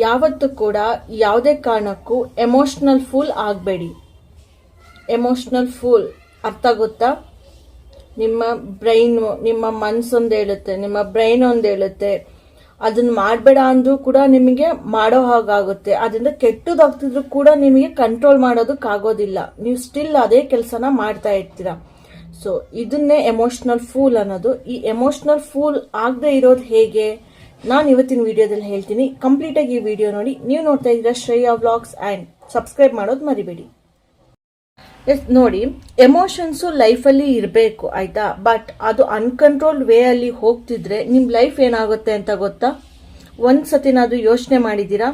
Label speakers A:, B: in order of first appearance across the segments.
A: ಯಾವತ್ತೂ ಕೂಡ ಯಾವುದೇ ಕಾರಣಕ್ಕೂ ಎಮೋಷ್ನಲ್ ಫೂಲ್ ಆಗಬೇಡಿ. ಎಮೋಷ್ನಲ್ ಫೂಲ್ ಅರ್ಥ ಗೊತ್ತಾ? ನಿಮ್ಮ ಬ್ರೈನು, ನಿಮ್ಮ ಮನಸ್ಸೊಂದು ಹೇಳುತ್ತೆ, ನಿಮ್ಮ ಬ್ರೈನ್ ಒಂದು ಹೇಳುತ್ತೆ, ಅದನ್ನ ಮಾಡಬೇಡ ಅಂದ್ರೂ ಕೂಡ ನಿಮಗೆ ಮಾಡೋ ಹಾಗಾಗುತ್ತೆ. ಅದರಿಂದ ಕೆಟ್ಟದಾಗ್ತಿದ್ರು ಕೂಡ ನಿಮಗೆ ಕಂಟ್ರೋಲ್ ಮಾಡೋದಕ್ಕಾಗೋದಿಲ್ಲ. ನೀವು ಸ್ಟಿಲ್ ಅದೇ ಕೆಲಸನ ಮಾಡ್ತಾ ಇರ್ತೀರ. ಸೊ ಇದನ್ನೇ ಎಮೋಷ್ನಲ್ ಫೂಲ್ ಅನ್ನೋದು. ಈ ಎಮೋಷ್ನಲ್ ಫೂಲ್ ಆಗದೆ ಇರೋದು ಹೇಗೆ ನಾನು ಇವತ್ತಿನ ವಿಡಿಯೋದಲ್ಲಿ ಹೇಳ್ತೀನಿ. ಕಂಪ್ಲೀಟ್ ಆಗಿ ಈ ವಿಡಿಯೋ ನೋಡಿ. ನೀವು ನೋಡ್ತಾ ಇದ್ದೀರಾ ಶ್ರೇಯಾ ವ್ಲಾಗ್ಸ್ ಆ್ಯಂಡ್ ಸಬ್ಸ್ಕ್ರೈಬ್ ಮಾಡೋದು ಮರಿಬೇಡಿ. ನೋಡಿ, ಎಮೋಷನ್ಸು ಲೈಫಲ್ಲಿ ಇರಬೇಕು, ಆಯ್ತಾ? ಬಟ್ ಅದು ಅನ್ಕಂಟ್ರೋಲ್ಡ್ ವೇ ಅಲ್ಲಿ ಹೋಗ್ತಿದ್ರೆ ನಿಮ್ಮ ಲೈಫ್ ಏನಾಗುತ್ತೆ ಅಂತ ಗೊತ್ತಾ? ಒಂದ್ಸತಿನಾದ್ರೂ ಯೋಚನೆ ಮಾಡಿದ್ದೀರಾ?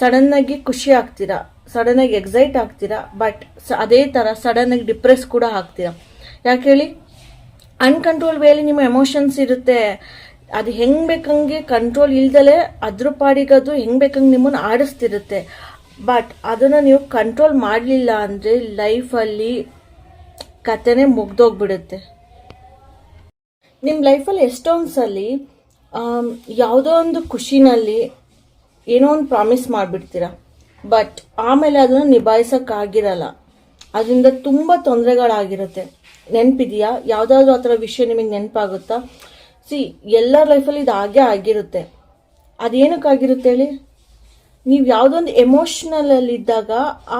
A: ಸಡನ್ ಆಗಿ ಖುಷಿ ಆಗ್ತೀರಾ, ಸಡನ್ ಆಗಿ ಎಕ್ಸೈಟ್ ಆಗ್ತೀರಾ, ಬಟ್ ಅದೇ ತರ ಸಡನ್ ಆಗಿ ಡಿಪ್ರೆಸ್ ಕೂಡ ಆಗ್ತೀರಾ. ಯಾಕೆ ಹೇಳಿ? ಅನ್ಕಂಟ್ರೋಲ್ ವೇಲಿ ನಿಮ್ಮ ಎಮೋಷನ್ಸ್ ಇರುತ್ತೆ. ಅದು ಹೆಂಗ್ ಬೇಕಂಗೆ ಕಂಟ್ರೋಲ್ ಇಲ್ದಲೆ ಅದ್ರ ಪಾಡಿಗದು ಹೆಂಗ್ ಬೇಕಂಗೆ ನಿಮ್ಮನ್ನು ಆಡಿಸ್ತಿರುತ್ತೆ. ಬಟ್ ಅದನ್ನು ನೀವು ಕಂಟ್ರೋಲ್ ಮಾಡಲಿಲ್ಲ ಅಂದರೆ ಲೈಫಲ್ಲಿ ಕತೆನೇ ಮುಗ್ದೋಗ್ಬಿಡುತ್ತೆ. ನಿಮ್ಮ ಲೈಫಲ್ಲಿ ಎಷ್ಟೊಂದು ಸಲ ಯಾವುದೋ ಒಂದು ಖುಷಿನಲ್ಲಿ ಏನೋ ಒಂದು ಪ್ರಾಮಿಸ್ ಮಾಡಿಬಿಡ್ತೀರ, ಬಟ್ ಆಮೇಲೆ ಅದನ್ನು ನಿಭಾಯಿಸೋಕ್ಕಾಗಿರಲ್ಲ. ಅದರಿಂದ ತುಂಬ ತೊಂದರೆಗಳಾಗಿರುತ್ತೆ. ನೆನಪಿದೆಯಾ? ಯಾವುದಾದ್ರೂ ಆ ಥರ ವಿಷಯ ನಿಮಗೆ ನೆನಪಾಗುತ್ತಾ? ಎಲ್ಲರ ಲೈಫಲ್ಲಿ ಇದು ಹಾಗೆ ಆಗಿರುತ್ತೆ. ಅದೇನಕ್ಕಾಗಿರುತ್ತೆ ಹೇಳಿ? ನೀವು ಯಾವುದೊಂದು ಎಮೋಷ್ನಲಲ್ಲಿ ಇದ್ದಾಗ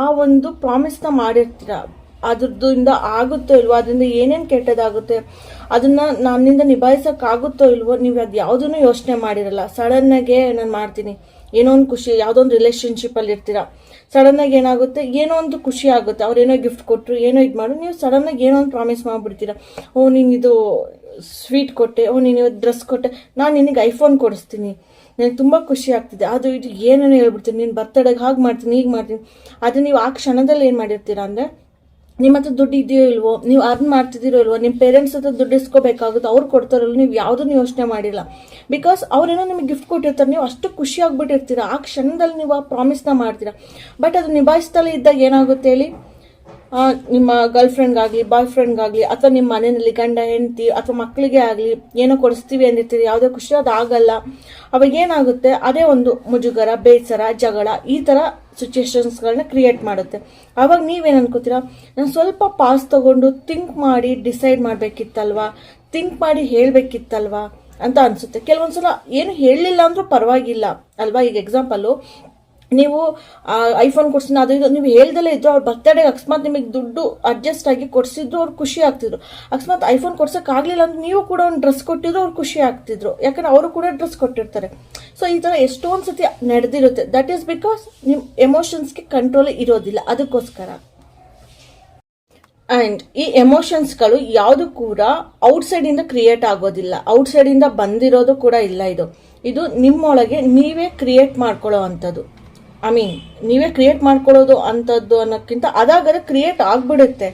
A: ಆ ಒಂದು ಪ್ರಾಮಿಸ್ನ ಮಾಡಿರ್ತೀರ, ಅದ್ರದಿಂದ ಆಗುತ್ತೋ ಇಲ್ವೋ, ಅದರಿಂದ ಏನೇನು ಕೆಟ್ಟದಾಗುತ್ತೆ, ಅದನ್ನ ನನ್ನಿಂದ ನಿಭಾಯಿಸೋಕ್ಕಾಗುತ್ತೋ ಇಲ್ವೋ, ನೀವು ಅದು ಯಾವುದನ್ನು ಯೋಚನೆ ಮಾಡಿರಲ್ಲ. ಸಡನ್ನಾಗೆ ನಾನು ಮಾಡ್ತೀನಿ, ಏನೋ ಒಂದು ಖುಷಿ, ಯಾವುದೋ ಒಂದು ರಿಲೇಷನ್ಶಿಪ್ಪಲ್ಲಿ ಇರ್ತೀರ, ಸಡನ್ನಾಗಿ ಏನಾಗುತ್ತೆ, ಏನೋ ಒಂದು ಖುಷಿ ಆಗುತ್ತೆ, ಅವ್ರು ಏನೋ ಗಿಫ್ಟ್ ಕೊಟ್ಟರು, ಏನೋ ಇದು ಮಾಡು, ನೀವು ಸಡನ್ನಾಗಿ ಏನೋ ಒಂದು ಪ್ರಾಮಿಸ್ ಮಾಡಿಬಿಡ್ತೀರ. ಓ ನೀನು ಇದು ಸ್ವೀಟ್ ಕೊಟ್ಟೆ, ಓ ನೀನು ಇವತ್ತು ಡ್ರೆಸ್ ಕೊಟ್ಟೆ, ನಾನು ನಿನಗೆ ಐಫೋನ್ ಕೊಡಿಸ್ತೀನಿ, ನನಗೆ ತುಂಬ ಖುಷಿ ಆಗ್ತಿದೆ, ಅದು ಇದು ಏನೇನೋ ಹೇಳ್ಬಿಡ್ತೀನಿ, ನೀನು ಬರ್ತಡೆಗೆ ಹಾಗೆ ಮಾಡ್ತೀನಿ, ಹೀಗೆ ಮಾಡ್ತೀನಿ. ಅದು ನೀವು ಆ ಕ್ಷಣದಲ್ಲಿ ಏನು ಮಾಡಿರ್ತೀರಾ ಅಂದರೆ, ನಿಮ್ಮ ಹತ್ರ ದುಡ್ಡು ಇದೆಯೋ ಇಲ್ವೋ, ನೀವು ಅರ್ನ್ ಮಾಡ್ತಿದ್ದೀರೋ ಇಲ್ವೋ, ನಿಮ್ಮ ಪೇರೆಂಟ್ಸ್ ಹತ್ರ ದುಡ್ಡು ಇಸ್ಕೋಬೇಕಾಗುತ್ತೆ, ಅವ್ರು ಕೊಡ್ತಾರಲ್ಲ, ನೀವು ಯಾವುದನ್ನು ಯೋಚನೆ ಮಾಡಿಲ್ಲ. ಬಿಕಾಸ್ ಅವ್ರೇನೋ ನಿಮಗೆ ಗಿಫ್ಟ್ ಕೊಟ್ಟಿರ್ತಾರೆ, ನೀವು ಅಷ್ಟು ಖುಷಿ ಆಗ್ಬಿಟ್ಟಿರ್ತೀರ, ಆ ಕ್ಷಣದಲ್ಲಿ ನೀವು ಆ ಪ್ರಾಮಿಸ್ನ ಮಾಡ್ತೀರಾ. ಬಟ್ ಅದು ನಿಭಾಯಿಸ್ತಲೇ ಇದ್ದಾಗ ಏನಾಗುತ್ತೆ ಹೇಳಿ? ನಿಮ್ಮ ಗರ್ಲ್ ಫ್ರೆಂಡ್ಗಾಗಲಿ, ಬಾಯ್ ಫ್ರೆಂಡ್ಗಾಗಲಿ, ಅಥವಾ ನಿಮ್ಮ ಮನೆಯಲ್ಲಿ ಗಂಡ ಹೆಂಡತಿ ಅಥವಾ ಮಕ್ಕಳಿಗೆ ಆಗಲಿ ಏನೋ ಕೊಡಿಸ್ತೀವಿ ಅಂದಿರ್ತೀರಿ, ಯಾವುದೇ ಖುಷಿ ಅದು ಆಗಲ್ಲ. ಅವಾಗ ಏನಾಗುತ್ತೆ? ಅದೇ ಒಂದು ಮುಜುಗರ, ಬೇಸರ, ಜಗಳ, ಈ ಥರ ಸಿಚುವೇಶನ್ಸ್ಗಳನ್ನ ಕ್ರಿಯೇಟ್ ಮಾಡುತ್ತೆ. ಆವಾಗ ನೀವೇನು ಅನ್ಕೋತೀರಾ? ನಾನು ಸ್ವಲ್ಪ ಪಾಸ್ ತಗೊಂಡು ಥಿಂಕ್ ಮಾಡಿ ಡಿಸೈಡ್ ಮಾಡಬೇಕಿತ್ತಲ್ವಾ, ಥಿಂಕ್ ಮಾಡಿ ಹೇಳಬೇಕಿತ್ತಲ್ವಾ ಅಂತ ಅನಿಸುತ್ತೆ. ಕೆಲವೊಂದ್ಸಲ ಏನು ಹೇಳಲಿಲ್ಲ ಅಂದ್ರೂ ಪರವಾಗಿಲ್ಲ ಅಲ್ವಾ? ಈಗ ಎಕ್ಸಾಂಪಲ್ಲು, ನೀವು ಐಫೋನ್ ಕೊಡ್ಸಿನ ಅದು ಇದು ನೀವು ಹೇಳ್ದಲ್ಲೇ ಇದ್ರು, ಅವ್ರ ಬರ್ತಡೆಗೆ ಅಕಸ್ಮಾತ್ ನಿಮಗೆ ದುಡ್ಡು ಅಡ್ಜಸ್ಟ್ ಆಗಿ ಕೊಡಿಸಿದ್ರು, ಅವ್ರು ಖುಷಿ ಆಗ್ತಿದ್ರು. ಅಕಸ್ಮಾತ್ ಐಫೋನ್ ಕೊಡ್ಸೋಕ್ಕಾಗಲಿಲ್ಲ ಅಂದ್ರೆ ನೀವು ಕೂಡ ಒಂದು ಡ್ರೆಸ್ ಕೊಟ್ಟಿದ್ರು, ಅವ್ರು ಖುಷಿ ಆಗ್ತಿದ್ರು, ಯಾಕಂದ್ರೆ ಅವರು ಕೂಡ ಡ್ರೆಸ್ ಕೊಟ್ಟಿರ್ತಾರೆ. ಸೊ ಈ ಥರ ಎಷ್ಟೊಂದು ಸತಿ ನಡೆದಿರುತ್ತೆ. ದಟ್ ಈಸ್ ಬಿಕಾಸ್ ನಿಮ್ಮ ಎಮೋಷನ್ಸ್ಗೆ ಕಂಟ್ರೋಲ್ ಇರೋದಿಲ್ಲ, ಅದಕ್ಕೋಸ್ಕರ. ಆ್ಯಂಡ್ ಈ ಎಮೋಷನ್ಸ್ಗಳು ಯಾವುದು ಕೂಡ ಔಟ್ಸೈಡಿಂದ ಕ್ರಿಯೇಟ್ ಆಗೋದಿಲ್ಲ, ಔಟ್ಸೈಡಿಂದ ಬಂದಿರೋದು ಕೂಡ ಇಲ್ಲ. ಇದು ನಿಮ್ಮೊಳಗೆ ನೀವೇ ಕ್ರಿಯೇಟ್ ಮಾಡ್ಕೊಳ್ಳೋ ಅಂಥದ್ದು. ನೀವೇ ಕ್ರಿಯೇಟ್ ಮಾಡ್ಕೊಳ್ಳೋದು ಅಂಥದ್ದು ಅನ್ನೋಕ್ಕಿಂತ ಅದಾಗದೆ ಕ್ರಿಯೇಟ್ ಆಗಿಬಿಡುತ್ತೆ.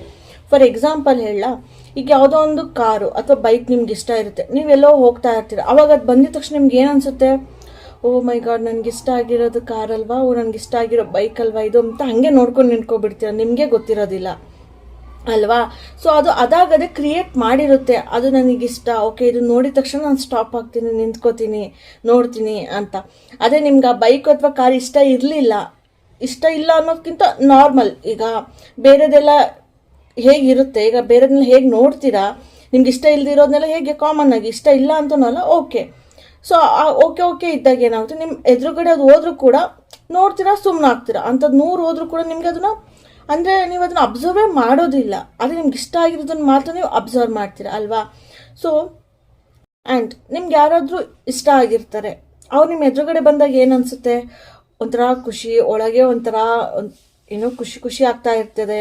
A: ಫಾರ್ ಎಕ್ಸಾಂಪಲ್ ಹೇಳ, ಈಗ ಯಾವುದೋ ಒಂದು ಕಾರು ಅಥವಾ ಬೈಕ್ ನಿಮ್ಗೆ ಇಷ್ಟ ಇರುತ್ತೆ, ನೀವೆಲ್ಲೋ ಹೋಗ್ತಾ ಇರ್ತೀರ, ಅವಾಗ ಅದು ಬಂದಿದ ತಕ್ಷಣ ನಿಮ್ಗೆ ಏನು ಅನ್ಸುತ್ತೆ? ಓ ಮೈ ಗಾಡ್, ನನಗೆ ಇಷ್ಟ ಆಗಿರೋದು ಕಾರ್ ಅಲ್ವಾ, ನನಗೆ ಇಷ್ಟ ಆಗಿರೋ ಬೈಕ್ ಅಲ್ವಾ ಇದು ಅಂತ ಹಾಗೆ ನೋಡ್ಕೊಂಡು ನಿಂತ್ಕೊಬಿಡ್ತೀರ, ನಿಮಗೆ ಗೊತ್ತಿರೋದಿಲ್ಲ ಅಲ್ವಾ? ಸೊ ಅದು ಅದಾಗದೆ ಕ್ರಿಯೇಟ್ ಮಾಡಿರುತ್ತೆ. ಅದು ನನಗಿಷ್ಟ, ಓಕೆ ಇದು ನೋಡಿದ ತಕ್ಷಣ ನಾನು ಸ್ಟಾಪ್ ಆಗ್ತೀನಿ, ನಿಂತ್ಕೋತೀನಿ, ನೋಡ್ತೀನಿ ಅಂತ. ಅದೇ ನಿಮ್ಗೆ ಆ ಬೈಕ್ ಅಥವಾ ಕಾರ್ ಇಷ್ಟ ಇಲ್ಲ ಅನ್ನೋದಕ್ಕಿಂತ ನಾರ್ಮಲ್, ಈಗ ಬೇರೆದೆಲ್ಲ ಹೇಗಿರುತ್ತೆ, ಈಗ ಬೇರೆದನ್ನೆಲ್ಲ ಹೇಗೆ ನೋಡ್ತೀರಾ, ನಿಮ್ಗೆ ಇಷ್ಟ ಇಲ್ದಿರೋದನ್ನೆಲ್ಲ ಹೇಗೆ ಕಾಮನ್ ಆಗಿ ಇಷ್ಟ ಇಲ್ಲ ಅಂತನಲ್ಲ, ಓಕೆ. ಸೊ ಓಕೆ ಇದ್ದಾಗ ಏನಾಗುತ್ತೆ, ನಿಮ್ಮ ಎದುರುಗಡೆ ಅದು ಹೋದ್ರೂ ಕೂಡ ನೋಡ್ತೀರಾ, ಸುಮ್ಮನೆ ಆಗ್ತೀರಾ. ಅಂಥದ್ದು 100 ಹೋದ್ರೂ ಕೂಡ ನಿಮ್ಗೆ ಅದನ್ನ ಅಂದರೆ ನೀವು ಅದನ್ನು ಅಬ್ಸರ್ವೇ ಮಾಡೋದಿಲ್ಲ. ಅದೇ ನಿಮ್ಗೆ ಇಷ್ಟ ಆಗಿರೋದನ್ನು ಮಾತ್ರ ನೀವು ಅಬ್ಸರ್ವ್ ಮಾಡ್ತೀರಾ ಅಲ್ವಾ? ಸೊ ಆ್ಯಂಡ್ ನಿಮ್ಗೆ ಯಾರಾದರೂ ಇಷ್ಟ ಆಗಿರ್ತಾರೆ, ಅವ್ರು ನಿಮ್ಮ ಎದುರುಗಡೆ ಬಂದಾಗ ಏನು ಅನಿಸುತ್ತೆ? ಒಂಥರ ಖುಷಿ, ಒಳಗೆ ಒಂಥರ ಏನೋ ಖುಷಿ ಆಗ್ತಾ ಇರ್ತದೆ.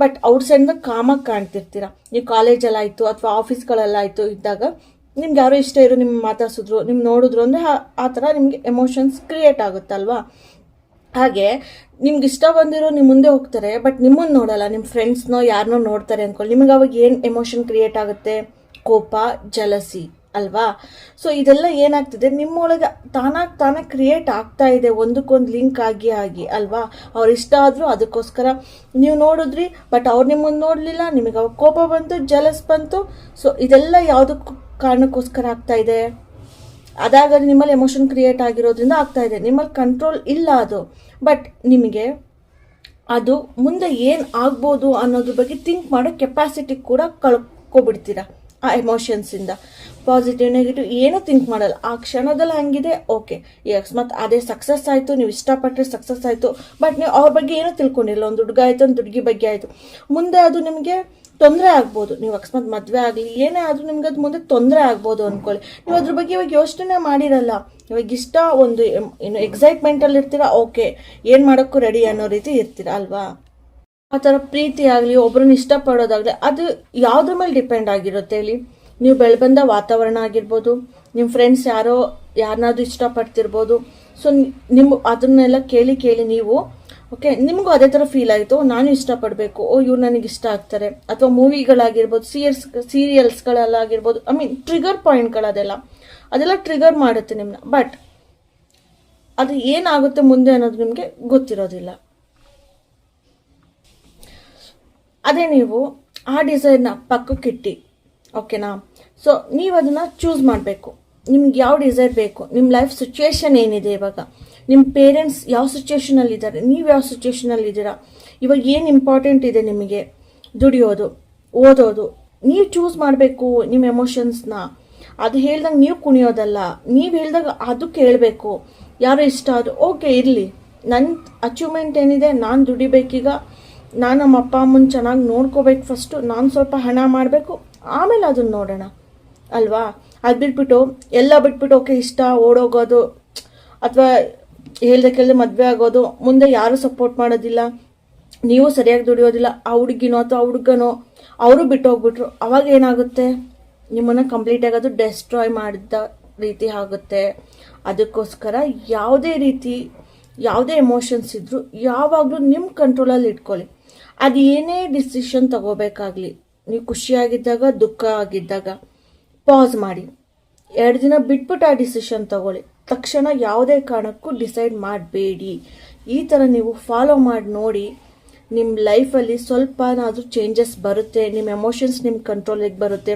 A: ಬಟ್ ಔಟ್ಸೈಡ್ನ ಕಾಮಾಗಿ ಕಾಣ್ತಿರ್ತೀರ. ನೀವು ಕಾಲೇಜಲ್ಲಾಯಿತು ಅಥವಾ ಆಫೀಸ್ಗಳಲ್ಲಾಯಿತು ಇದ್ದಾಗ ನಿಮ್ಗೆ ಯಾರೋ ಇಷ್ಟ ಇರೋ ನಿಮ್ಮ ಮಾತಾಡ್ಸಿದ್ರು, ನಿಮ್ಗೆ ನೋಡಿದ್ರು ಅಂದರೆ ಆ ಥರ ನಿಮಗೆ ಎಮೋಷನ್ಸ್ ಕ್ರಿಯೇಟ್ ಆಗುತ್ತಲ್ವಾ? ಹಾಗೆ ನಿಮ್ಗೆ ಇಷ್ಟ ಬಂದಿರೋ ನಿಮ್ಮ ಮುಂದೆ ಹೋಗ್ತಾರೆ, ಬಟ್ ನಿಮ್ಮನ್ನು ನೋಡಲ್ಲ, ನಿಮ್ಮ ಫ್ರೆಂಡ್ಸ್ನೋ ಯಾರನ್ನೋ ನೋಡ್ತಾರೆ ಅಂದ್ಕೊಳ್ಳಿ, ನಿಮಗೆ ಅವಾಗ ಏನು ಎಮೋಷನ್ ಕ್ರಿಯೇಟ್ ಆಗುತ್ತೆ? ಕೋಪ, ಜಲಸಿ ಅಲ್ವಾ? ಸೊ ಇದೆಲ್ಲ ಏನಾಗ್ತಿದೆ, ನಿಮ್ಮೊಳಗೆ ತಾನಾಗಿ ಕ್ರಿಯೇಟ್ ಆಗ್ತಾ ಇದೆ, ಒಂದಕ್ಕೊಂದು ಲಿಂಕ್ ಆಗಿ ಅಲ್ವಾ? ಅವ್ರು ಇಷ್ಟ ಆದರೂ ಅದಕ್ಕೋಸ್ಕರ ನೀವು ನೋಡಿದ್ರಿ, ಬಟ್ ಅವ್ರು ನಿಮ್ಮನ್ನು ನೋಡಲಿಲ್ಲ, ನಿಮಗೆ ಅವಾಗ ಕೋಪ ಬಂತು, ಜಲಸ್ ಬಂತು. ಸೊ ಇದೆಲ್ಲ ಯಾವುದಕ್ಕೂ ಕಾರಣಕ್ಕೋಸ್ಕರ ಆಗ್ತಾ ಇದೆ ಅದಾಗದೆ ನಿಮ್ಮಲ್ಲಿ ಎಮೋಷನ್ ಕ್ರಿಯೇಟ್ ಆಗಿರೋದ್ರಿಂದ ಆಗ್ತಾ ಇದೆ. ನಿಮ್ಮಲ್ಲಿ ಕಂಟ್ರೋಲ್ ಇಲ್ಲ ಅದು. ಬಟ್ ನಿಮಗೆ ಅದು ಮುಂದೆ ಏನು ಆಗ್ಬೋದು ಅನ್ನೋದ್ರ ಬಗ್ಗೆ ಥಿಂಕ್ ಮಾಡೋ ಕೆಪಾಸಿಟಿ ಕೂಡ ಕಳ್ಕೊಬಿಡ್ತೀರಾ ಆ ಎಮೋಷನ್ಸಿಂದ. ಪಾಸಿಟಿವ್ ನೆಗೆಟಿವ್ ಏನೂ ಥಿಂಕ್ ಮಾಡಲ್ಲ. ಆ ಕ್ಷಣದಲ್ಲಿ ಹಂಗಿದೆ, ಓಕೆ, ಈ ಅಕಸ್ಮಾತ್ ಅದೇ ಸಕ್ಸಸ್ ಆಯಿತು, ನೀವು ಇಷ್ಟಪಟ್ಟರೆ ಸಕ್ಸಸ್ ಆಯಿತು, ಬಟ್ ನೀವು ಅವ್ರ ಬಗ್ಗೆ ಏನೂ ತಿಳ್ಕೊಂಡಿಲ್ಲ. ಒಂದು ಹುಡುಗ ಆಯಿತು, ಒಂದು ಹುಡುಗಿ ಬಗ್ಗೆ ಆಯಿತು, ಮುಂದೆ ಅದು ನಿಮಗೆ ತೊಂದರೆ ಆಗ್ಬೋದು. ನೀವು ಅಕಸ್ಮಾತ್ ಮದುವೆ ಆಗಲಿ ಏನೇ ಆದರೂ ನಿಮ್ಗೆ ಅದು ಮುಂದೆ ತೊಂದರೆ ಆಗ್ಬೋದು ಅಂದ್ಕೊಳ್ಳಿ. ನೀವು ಅದ್ರ ಬಗ್ಗೆ ಇವಾಗ ಯೋಚನೆ ಮಾಡಿರಲ್ಲ. ಇವಾಗ ಇಷ್ಟ ಒಂದು ಏನು ಎಕ್ಸೈಟ್ಮೆಂಟಲ್ಲಿ ಇರ್ತೀರಾ, ಓಕೆ ಏನು ಮಾಡೋಕ್ಕೂ ರೆಡಿ ಅನ್ನೋ ರೀತಿ ಇರ್ತೀರಾ ಅಲ್ವಾ. ಆ ಥರ ಪ್ರೀತಿ ಆಗಲಿ, ಒಬ್ರನ್ನ ಇಷ್ಟಪಡೋದಾಗಲಿ, ಅದು ಯಾವುದ್ರ ಮೇಲೆ ಡಿಪೆಂಡ್ ಆಗಿರುತ್ತೆ ಹೇಳಿ. ನೀವು ಬೆಳೆಬಂದ ವಾತಾವರಣ ಆಗಿರ್ಬೋದು, ನಿಮ್ಮ ಫ್ರೆಂಡ್ಸ್ ಯಾರನ್ನಾದ್ರೂ ಇಷ್ಟಪಡ್ತಿರ್ಬೋದು. ಸೊ ನಿಮ್ಮ ಅದನ್ನೆಲ್ಲ ಕೇಳಿ ನೀವು ಓಕೆ ನಿಮಗೂ ಅದೇ ಥರ ಫೀಲ್ ಆಯಿತು, ನಾನು ಇಷ್ಟಪಡಬೇಕು, ಇವ್ರು ನನಗೆ ಇಷ್ಟ ಆಗ್ತಾರೆ. ಅಥವಾ ಮೂವಿಗಳಾಗಿರ್ಬೋದು, ಸೀರಿಯಲ್ಸ್ಗಳಲ್ಲಾಗಿರ್ಬೋದು, ಐ ಮೀನ್ ಟ್ರಿಗರ್ ಪಾಯಿಂಟ್ಗಳು ಅದೆಲ್ಲ ಟ್ರಿಗರ್ ಮಾಡುತ್ತೆ ನಿಮ್ಮನ್ನ. ಬಟ್ ಅದು ಏನಾಗುತ್ತೆ ಮುಂದೆ ಅನ್ನೋದು ನಿಮಗೆ ಗೊತ್ತಿರೋದಿಲ್ಲ. ಅದೇ ನೀವು ಆ ಡಿಸೈರ್ನ ಪಕ್ಕಕ್ಕಿಟ್ಟು, ಓಕೆನಾ. ಸೊ ನೀವು ಅದನ್ನು ಚೂಸ್ ಮಾಡಬೇಕು. ನಿಮ್ಗೆ ಯಾವ ಡಿಸೈರ್ ಬೇಕು, ನಿಮ್ಮ ಲೈಫ್ ಸಿಚುವೇಶನ್ ಏನಿದೆ, ಇವಾಗ ನಿಮ್ಮ ಪೇರೆಂಟ್ಸ್ ಯಾವ ಸಿಚುವೇಶನಲ್ಲಿ ಇದ್ದಾರೆ, ನೀವು ಯಾವ ಸಿಚುವೇಶನಲ್ಲಿ ಇದ್ದೀರಾ, ಇವಾಗ ಏನು ಇಂಪಾರ್ಟೆಂಟ್ ಇದೆ ನಿಮಗೆ, ದುಡಿಯೋದು, ಓದೋದು, ನೀವು ಚೂಸ್ ಮಾಡಬೇಕು ನಿಮ್ಮ ಎಮೋಷನ್ಸ್ನ. ಅದು ಹೇಳ್ದಂಗೆ ನೀವು ಕುಣಿಯೋದಲ್ಲ, ನೀವು ಹೇಳ್ದಾಗ ಅದು ಕೇಳಬೇಕು. ಯಾರು ಇಷ್ಟ ಅದು ಓಕೆ ಇರಲಿ, ನನ್ನ ಅಚೀವ್ಮೆಂಟ್ ಏನಿದೆ, ನಾನು ದುಡಿಬೇಕೀಗ, ನಾನು ನಮ್ಮ ಅಪ್ಪ ಅಮ್ಮನ ಚೆನ್ನಾಗಿ ನೋಡ್ಕೋಬೇಕು, ಫಸ್ಟು ನಾನು ಸ್ವಲ್ಪ ಹಣ ಮಾಡಬೇಕು, ಆಮೇಲೆ ಅದನ್ನು ನೋಡೋಣ ಅಲ್ವಾ. ಅದು ಬಿಟ್ಬಿಟ್ಟು ಎಲ್ಲ ಬಿಟ್ಬಿಟ್ಟು ಓಕೆ ಇಷ್ಟ ಓಡೋಗೋದು, ಅಥವಾ ಹೇಳ್ದೆ ಮದುವೆ ಆಗೋದು, ಮುಂದೆ ಯಾರು ಸಪೋರ್ಟ್ ಮಾಡೋದಿಲ್ಲ, ನೀವು ಸರಿಯಾಗಿ ದುಡಿಯೋದಿಲ್ಲ, ಆ ಹುಡುಗಿನೋ ಅಥವಾ ಆ ಹುಡುಗನೋ ಅವರು ಬಿಟ್ಟು ಹೋಗ್ಬಿಟ್ರು, ಅವಾಗ ಏನಾಗುತ್ತೆ, ನಿಮ್ಮನ್ನು ಕಂಪ್ಲೀಟಾಗಿ ಅದು ಡೆಸ್ಟ್ರಾಯ್ ಮಾಡಿದ ರೀತಿ ಆಗುತ್ತೆ. ಅದಕ್ಕೋಸ್ಕರ ಯಾವುದೇ ಎಮೋಷನ್ಸ್ ಇದ್ದರೂ ಯಾವಾಗಲೂ ನಿಮ್ಮ ಕಂಟ್ರೋಲಲ್ಲಿ ಇಟ್ಕೊಳ್ಳಿ. ಅದು ಏನೇ ಡಿಸಿಷನ್ ತಗೋಬೇಕಾಗಲಿ, ನೀವು ಖುಷಿಯಾಗಿದ್ದಾಗ, ದುಃಖ ಆಗಿದ್ದಾಗ ಪಾಸ್ ಮಾಡಿ 2 ದಿನ ಬಿಟ್ಬಿಟ್ಟು ಆ ಡಿಸಿಷನ್ ತಗೊಳ್ಳಿ. ತಕ್ಷಣ ಯಾವುದೇ ಕಾರಣಕ್ಕೂ ಡಿಸೈಡ್ ಮಾಡಬೇಡಿ. ಈ ಥರ ನೀವು ಫಾಲೋ ಮಾಡಿ ನೋಡಿ, ನಿಮ್ಮ ಲೈಫಲ್ಲಿ ಸ್ವಲ್ಪನಾದರೂ ಚೇಂಜಸ್ ಬರುತ್ತೆ. ನಿಮ್ಮ ಎಮೋಷನ್ಸ್ ನಿಮ್ಮ ಕಂಟ್ರೋಲಿಗೆ ಬರುತ್ತೆ,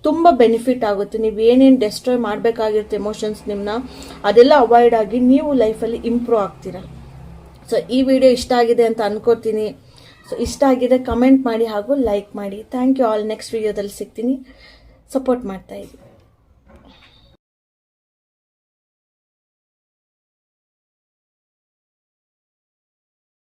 A: ತುಂಬ ಬೆನಿಫಿಟ್ ಆಗುತ್ತೆ. ನೀವು ಏನೇನು ಡೆಸ್ಟ್ರಾಯ್ ಮಾಡಬೇಕಾಗಿರುತ್ತೆ ಎಮೋಷನ್ಸ್ ನಿಮ್ಮನ್ನ, ಅದೆಲ್ಲ ಅವಾಯ್ಡ್ ಆಗಿ ನೀವು ಲೈಫಲ್ಲಿ ಇಂಪ್ರೂವ್ ಆಗ್ತೀರಾ. ಸೊ ಈ ವಿಡಿಯೋ ಇಷ್ಟ ಆಗಿದೆ ಅಂತ ಅನ್ಕೋತೀನಿ. ಸೊ ಇಷ್ಟ ಆಗಿದೆ ಕಮೆಂಟ್ ಮಾಡಿ ಹಾಗೂ ಲೈಕ್ ಮಾಡಿ. Thank you all. ನೆಕ್ಸ್ಟ್ ವಿಡಿಯೋದಲ್ಲಿ ಸಿಗ್ತೀನಿ. ಸಪೋರ್ಟ್ ಮಾಡ್ತಾಯಿದ್ದೀನಿ.